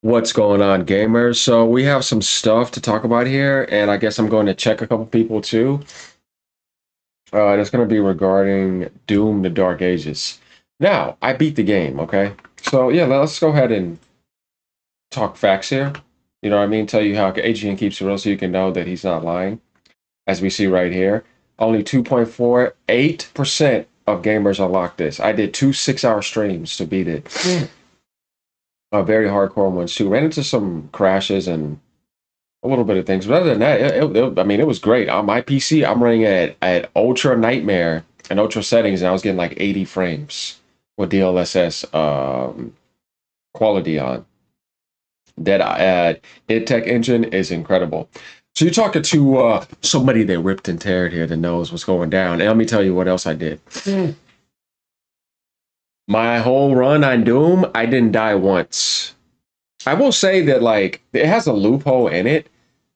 What's going on, gamers? So we have some stuff to talk about here, and I guess I'm going to check a couple people too. It's going to be regarding Doom: The Dark Ages. Now, I beat the game, okay? So yeah, let's go ahead and talk facts here. You know what I mean? Tell you how AGN keeps it real so you can know that he's not lying. As we see right here, only 2.48% of gamers unlock this. I did two 6-hour streams to beat it. Very hardcore ones too. Ran into some crashes and a little bit of things, but other than that, I mean, it was great. On my PC, I'm running at ultra nightmare and ultra settings, and I was getting like 80 frames with DLSS quality on. That IdTech engine is incredible. So you're talking to somebody that ripped and teared here that knows what's going down. And let me tell you what else I did. My whole run on Doom, I didn't die once. I will say that like it has a loophole in it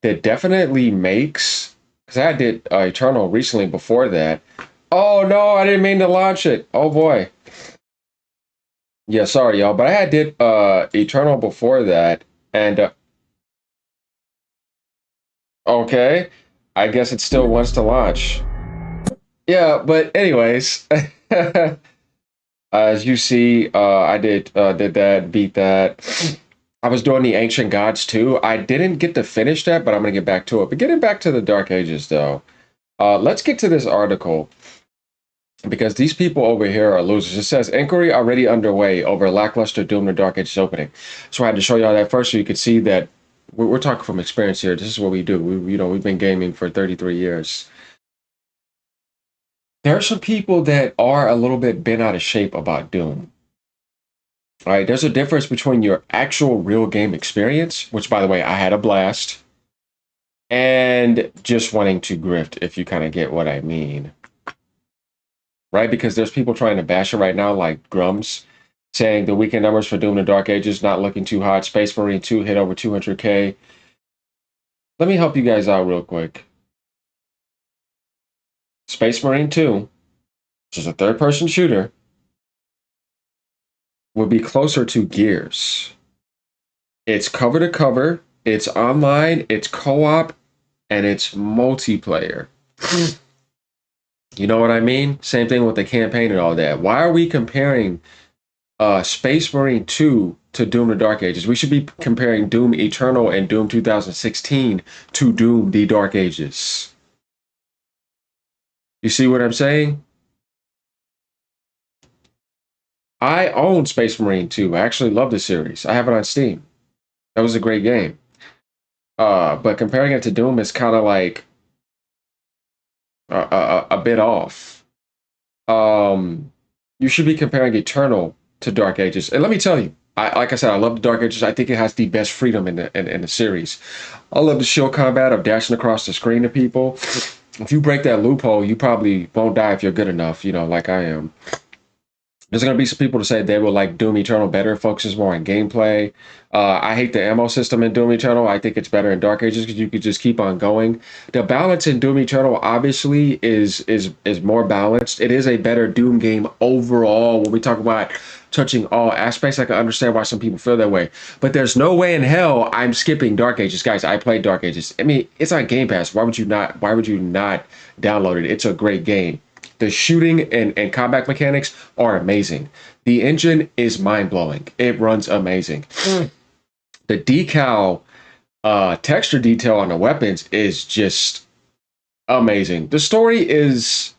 that definitely makes, because I did Eternal recently before that. Oh no, I didn't mean to launch it. Oh boy. Yeah, sorry y'all, but I did Eternal before that, and okay, I guess it still wants to launch. Yeah, but anyways, as you see, I did that, beat that. I was doing the Ancient Gods too. I didn't get to finish that, but I'm gonna get back to it. But getting back to the Dark Ages though, let's get to this article because these people over here are losers. It says inquiry already underway over lackluster Doom the Dark Ages opening. So I had to show y'all that first so you could see that we're talking from experience here. This is what we do. We've been gaming for 33 years. There are some people that are a little bit bent out of shape about Doom. All right, there's a difference between your actual real game experience, which by the way, I had a blast, and just wanting to grift, if you kind of get what I mean. Right? Because there's people trying to bash it right now, like Grums, saying the weekend numbers for Doom the Dark Ages not looking too hot. Space Marine 2 hit over 200K. Let me help you guys out real quick. Space Marine 2, which is a third-person shooter, would be closer to Gears. It's cover to cover, it's online, it's co-op, and it's multiplayer. You know what I mean? Same thing with the campaign and all that. Why are we comparing Space Marine 2 to Doom the Dark Ages? We should be comparing Doom Eternal and Doom 2016 to Doom the Dark Ages. You see what I'm saying? I own Space Marine 2. I actually love the series. I have it on Steam. That was a great game. But comparing it to Doom is kind of like a bit off. You should be comparing Eternal to Dark Ages. And let me tell you, like I said, I love the Dark Ages. I think it has the best freedom in the series. I love the shield combat of dashing across the screen to people. If you break that loophole, you probably won't die if you're good enough, like I am. There's going to be some people to say they will like Doom Eternal better, focuses more on gameplay. I hate the ammo system in Doom Eternal. I think it's better in Dark Ages because you could just keep on going. The balance in Doom Eternal obviously is more balanced. It is a better Doom game overall. When we talk about touching all aspects, I can understand why some people feel that way. But there's no way in hell I'm skipping Dark Ages, guys. I played Dark Ages. I mean, it's on Game Pass. Why would you not? Why would you not download it? It's a great game. The shooting and combat mechanics are amazing. The engine is mind-blowing. It runs amazing. The decal, texture detail on the weapons is just amazing. The story is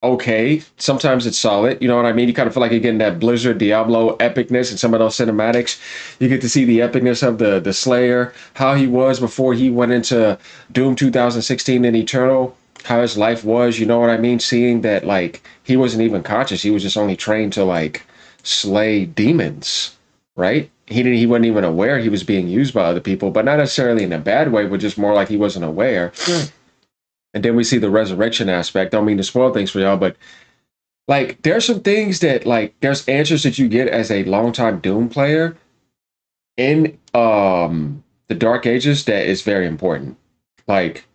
okay. Sometimes it's solid. You know what I mean? You kind of feel like you're getting that Blizzard Diablo epicness in some of those cinematics. You get to see the epicness of the Slayer, how he was before he went into Doom 2016 and Eternal, how his life was, you know what I mean? Seeing that like he wasn't even conscious. He was just only trained to like slay demons, right? He wasn't even aware he was being used by other people, but not necessarily in a bad way, but just more like he wasn't aware. And then we see the resurrection aspect. Don't mean to spoil things for y'all, but like there's some things that like there's answers that you get as a longtime Doom player in the Dark Ages that is very important. Like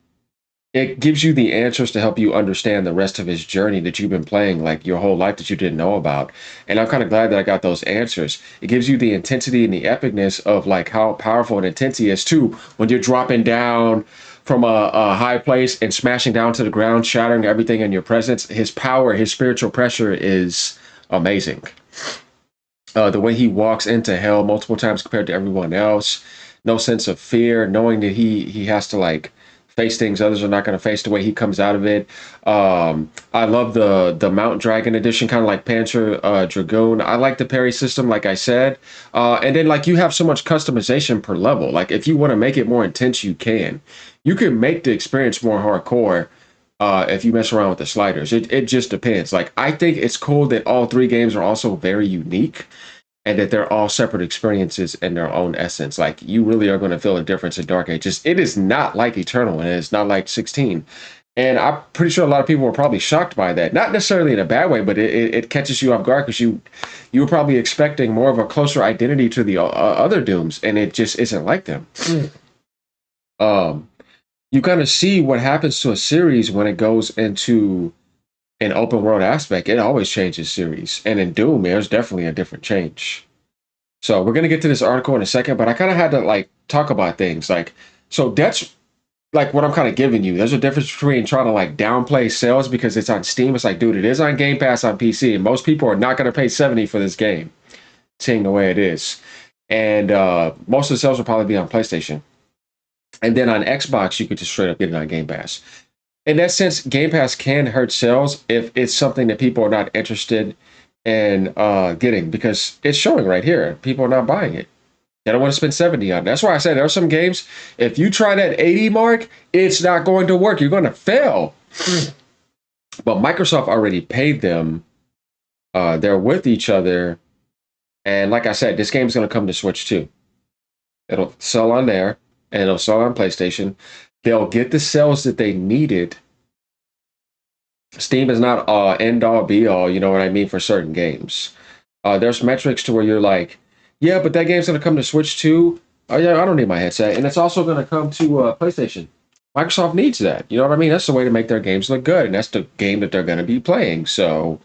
it gives you the answers to help you understand the rest of his journey that you've been playing like your whole life that you didn't know about. And I'm kind of glad that I got those answers. It gives you the intensity and the epicness of like how powerful and intense he is too when you're dropping down from a high place and smashing down to the ground, shattering everything in your presence. His power, his spiritual pressure is amazing. The way he walks into hell multiple times compared to everyone else, no sense of fear, knowing that he has to like face things others are not going to face, the way he comes out of it. I love the Mount Dragon edition, kind of like Panzer Dragoon. I like the parry system, like I said, and then like you have so much customization per level. Like if you want to make it more intense, you can. You can make the experience more hardcore if you mess around with the sliders. It just depends. Like I think it's cool that all three games are also very unique and that they're all separate experiences in their own essence. Like you really are going to feel a difference in Dark Ages. It is not like Eternal and it's not like 16. And I'm pretty sure a lot of people were probably shocked by that. Not necessarily in a bad way, but it catches you off guard because you were probably expecting more of a closer identity to the other Dooms, and it just isn't like them. Um, you kind of see what happens to a series when it goes into an open world aspect. It always changes series, and in Doom, there's definitely a different change. So we're gonna get to this article in a second, but I kind of had to like talk about things like so that's like what I'm kind of giving you. There's a difference between trying to like downplay sales because it's on Steam. It's like, dude, it is on Game Pass on PC, and most people are not gonna pay 70 for this game, seeing the way it is. And most of the sales will probably be on PlayStation. And then on Xbox, you could just straight up get it on Game Pass. In that sense, Game Pass can hurt sales if it's something that people are not interested in getting because it's showing right here. People are not buying it. They don't want to spend 70 on it. That's why I said there are some games, if you try that 80 mark, it's not going to work. You're going to fail. But Microsoft already paid them. They're with each other. And like I said, this game is going to come to Switch too. It'll sell on there and it'll sell on PlayStation. They'll get the sales that they needed. Steam is not end all be all, you know what I mean, for certain games. There's metrics to where you're like, yeah, but that game's gonna come to Switch too. Oh yeah, I don't need my headset, and it's also gonna come to PlayStation. Microsoft needs that. You know what I mean? That's the way to make their games look good, and that's the game that they're gonna be playing. So,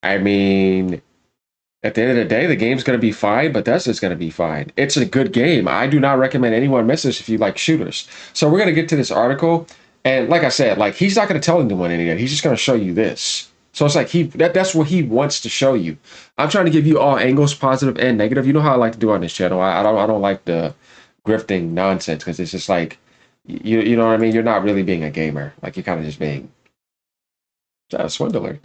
I mean, at the end of the day, the game's going to be fine, but that's just going to be fine. It's a good game. I do not recommend anyone miss this if you like shooters. So we're going to get to this article, and like I said, like he's not going to tell anyone any of that. He's just going to show you this. So it's like that's what he wants to show you. I'm trying to give you all angles, positive and negative. You know how I like to do on this channel. I don't like the grifting nonsense because it's just like you know what I mean. You're not really being a gamer. Like you're kind of just being a swindler.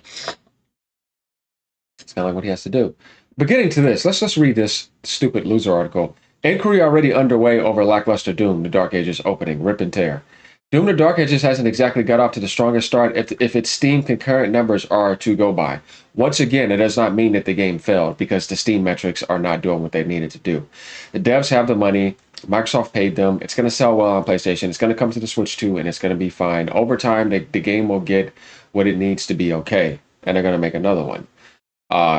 It's kind of like what he has to do. But getting to this, let's read this stupid loser article. Inquiry already underway over lackluster Doom, the Dark Ages opening. Rip and tear. Doom the Dark Ages hasn't exactly got off to the strongest start if its Steam concurrent numbers are to go by. Once again, it does not mean that the game failed because the Steam metrics are not doing what they needed to do. The devs have the money. Microsoft paid them. It's going to sell well on PlayStation. It's going to come to the Switch too, and it's going to be fine. Over time, the game will get what it needs to be okay, and they're going to make another one.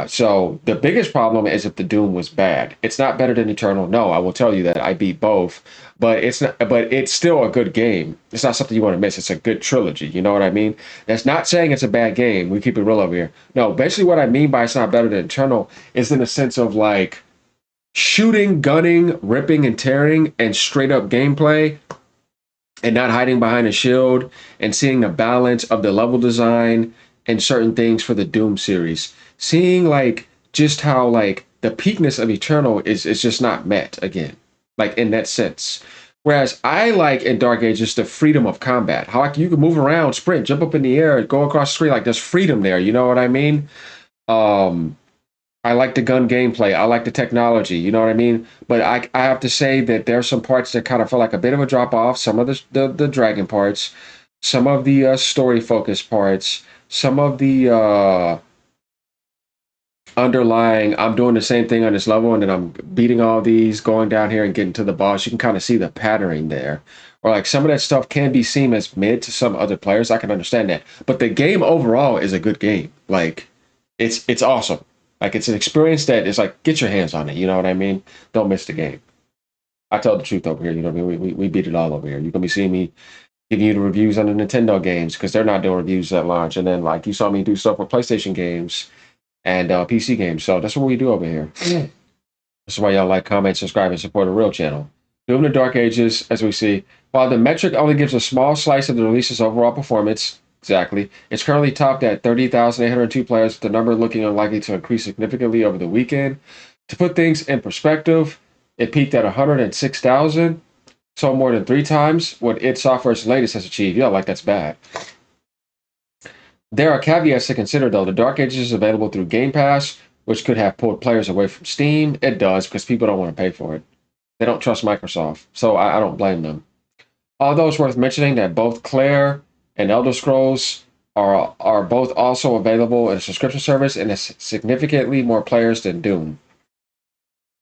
So the biggest problem is if the Doom was bad. It's not better than Eternal. No, I will tell you that I beat both, but it's not. But it's still a good game. It's not something you want to miss. It's a good trilogy. You know what I mean? That's not saying it's a bad game. We keep it real over here. No, basically what I mean by it's not better than Eternal is in the sense of like shooting, gunning, ripping and tearing, and straight up gameplay, and not hiding behind a shield, and seeing the balance of the level design and certain things for the Doom series. Seeing like just how like the peakness of Eternal is just not met again, like in that sense. Whereas I like in Dark Ages the freedom of combat. How like you can move around, sprint, jump up in the air, go across the screen, like there's freedom there. You know what I mean? Um, I like the gun gameplay. I like the technology. You know what I mean? But I have to say that there are some parts that kind of feel like a bit of a drop off. Some of the dragon parts, some of the story focused parts, some of the underlying, I'm doing the same thing on this level and then I'm beating all these, going down here and getting to the boss. You can kind of see the patterning there. Or like some of that stuff can be seen as mid to some other players. I can understand that. But the game overall is a good game. Like it's awesome. Like it's an experience that is like get your hands on it. You know what I mean? Don't miss the game. I tell the truth over here. You know what I mean? We beat it all over here. You're gonna be seeing me giving you the reviews on the Nintendo games because they're not doing reviews at launch. And then like you saw me do stuff with PlayStation games and PC games. So that's what we do over here. That's why y'all like, comment, subscribe, and support the real channel. Doom the Dark Ages, as we see, while the metric only gives a small slice of the release's overall performance, exactly, it's currently topped at 30,802 players, with the number looking unlikely to increase significantly over the weekend. To put things in perspective, it peaked at 106,000, so more than 3 times what id Software's latest has achieved. Yeah, like that's bad. There are caveats to consider, though. The Dark Ages is available through Game Pass, which could have pulled players away from Steam. It does, because people don't want to pay for it. They don't trust Microsoft, so I don't blame them. Although it's worth mentioning that both Claire and Elder Scrolls are both also available in a subscription service and has significantly more players than Doom.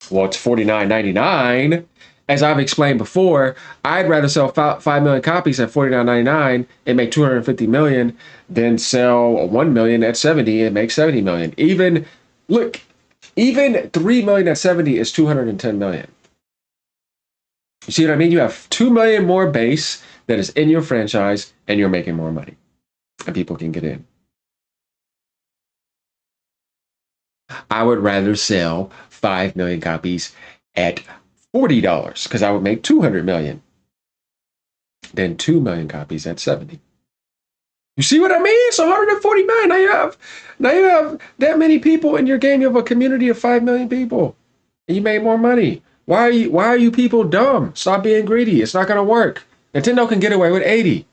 Well, it's $49.99. As I've explained before, I'd rather sell 5 million copies at $49.99 and make 250 million than sell 1 million at 70 and make 70 million. Even 3 million at 70 is 210 million. You see what I mean? You have 2 million more base that is in your franchise and you're making more money and people can get in. I would rather sell 5 million copies at $40 because I would make 200 million than 2 million copies at 70. You see what I mean? It's 140 million. Now you have that many people in your game. You have a community of 5 million people and you made more money. Why are you people dumb? Stop being greedy. It's not going to work. Nintendo can get away with 80.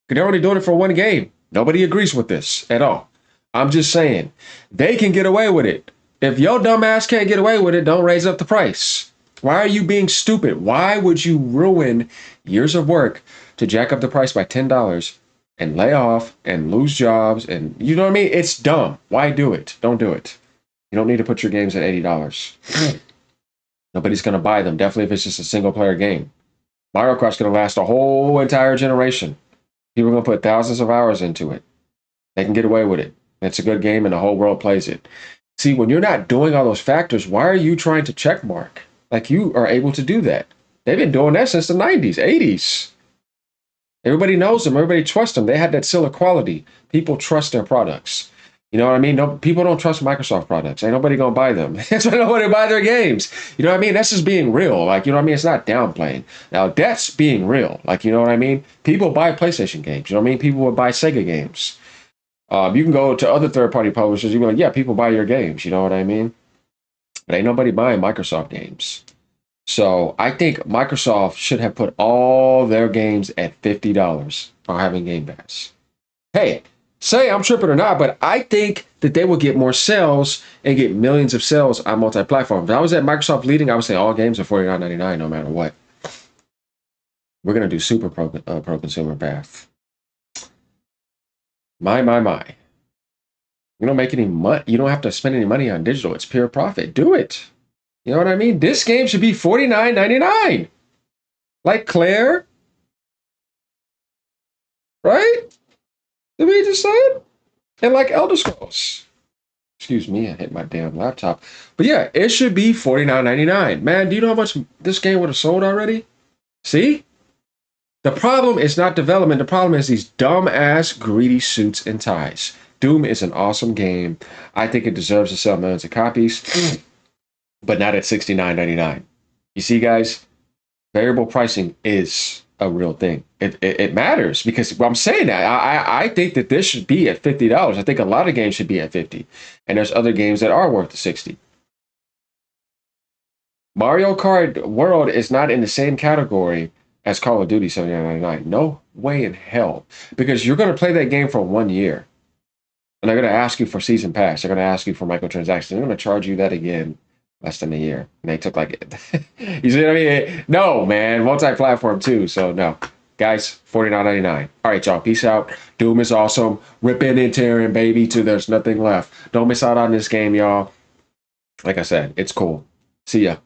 They're only doing it for one game. Nobody agrees with this at all. I'm just saying, they can get away with it. If your dumb ass can't get away with it, don't raise up the price. Why are you being stupid? Why would you ruin years of work to jack up the price by $10 and lay off and lose jobs? And you know what I mean? It's dumb. Why do it? Don't do it. You don't need to put your games at $80. Nobody's going to buy them. Definitely if it's just a single player game. Mario Kart's going to last a whole entire generation. People are going to put thousands of hours into it. They can get away with it. It's a good game and the whole world plays it. See, when you're not doing all those factors, why are you trying to check mark? Like you are able to do that. They've been doing that since the 90s, 80s. Everybody knows them. Everybody trusts them. They had that seal of quality. People trust their products. You know what I mean? No, people don't trust Microsoft products. Ain't nobody gonna buy them. That's why nobody buy their games. You know what I mean? That's just being real. Like, you know what I mean? It's not downplaying. Now, that's being real. Like, you know what I mean? People buy PlayStation games. You know what I mean? People would buy Sega games. You can go to other third-party publishers. You be like, yeah, people buy your games. You know what I mean? But ain't nobody buying Microsoft games. So I think Microsoft should have put all their games at $50 for having Game Pass. Hey, say I'm tripping or not, but I think that they will get more sales and get millions of sales on multi-platform. If I was at Microsoft leading, I would say all games are $49.99 no matter what. We're going to do super pro consumer path. My. You don't make any money. You don't have to spend any money on digital. It's pure profit. Do it. You know what I mean? This game should be $49.99. Like Claire. Right? Did we just say it? And like Elder Scrolls. Excuse me, I hit my damn laptop. But yeah, it should be $49.99. Man, do you know how much this game would have sold already? See? The problem is not development. The problem is these dumb-ass greedy suits and ties. Doom is an awesome game. I think it deserves to sell millions of copies, but not at $69.99. You see, guys, variable pricing is a real thing. It matters because I'm saying that I think that this should be at $50. I think a lot of games should be at $50, and there's other games that are worth the $60. Mario Kart World is not in the same category as Call of Duty $79.99. No way in hell, because you're going to play that game for 1 year. And they're going to ask you for season pass. They're going to ask you for microtransactions. They're going to charge you that again less than a year. And they took like, you see what I mean? No, man. Multi-platform too. So no. Guys, $49.99. All right, y'all. Peace out. Doom is awesome. Ripping and tearing, baby, till there's nothing left. Don't miss out on this game, y'all. Like I said, it's cool. See ya.